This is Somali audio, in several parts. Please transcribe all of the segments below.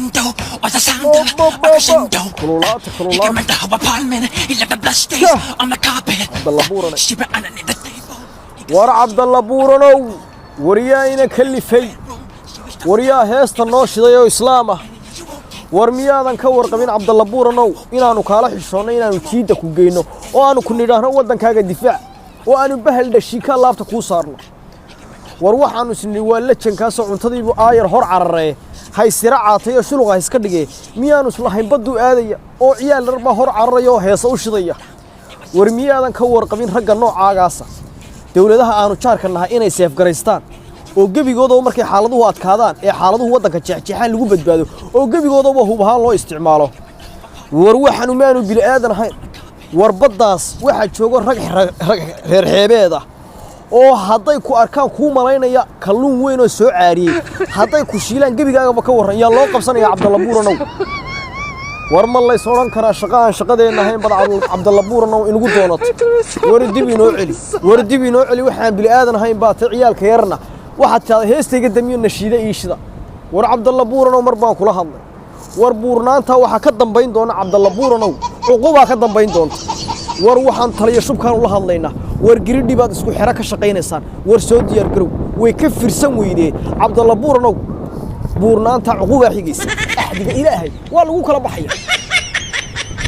crescendo or the sound of a crescendo. You can rent a apartment, he left the blood stains on the carpet. She ran underneath the table. war Cabdalla Buuranow wariyaa ina kalifay wariyaa heesta noo shiday oo islaam ah war miyaadan ka warqabin Cabdalla Buuranow inaanu kala xishoonay inaanu jiida ku geeyno oo aanu ku nidhaahno wadankaaga difaac oo aanu bahal dhashika laabta ku saarno war waxaanu sinni waa la jankaas cuntadiibu aayar hor cararey hay siracaatay oo shuluqa iska dhigay miyaanu islahayn badu aadaya oo ciyaal darba hor cararayo heesa u shidaya war miyaadan ka warqabin ragga noocaagaasa dawladaha aanu jaarka nahay inay seef gareystaan oo gabigooda markay xaaladuhu adkaadaan ee xaaladuhu wadanka jeexjeexan lagu badbaado oo gabigooda hub ahaan loo isticmaalo war waxaanu maanu bil aadan ahayn war baddaas waxa joogo rag reer xeebeeda oo hadday ku arkaan ku malaynaya kalluun weyn oo soo caariyay hadday ku shiilaan gabigaaga ka waran yaa loo qabsanaya Cabdalla Buuranow war ma la soo oran karaa shaqadeena ahayn bad Cabdalla Buuranow inagu doonato war dib inoo celi waxaan bil aadan ahayn baa ciyaalka yarna waxa taada heestayga damiyo nashiida iishida war Cabdalla Buuranow mar baan kula hadlay war buurnaanta waxa ka dambayn doona Cabdalla Buuranow uquba ka dambayn doonta war waxaan taliyo shubkaan ula hadlaynaa war giridhi baad isku xira ka shaqaynaysaan war soo diyaar garow way ka firsan weydee Cabdalla Buuranow buurnaanta uquba xigaysa ahdiga ilaahay waa lagu kala baxaya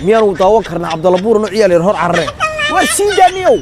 miyaanu daawan karnaa Cabdalla Buuranow ciyaal yar hor carreen war siidaaniyow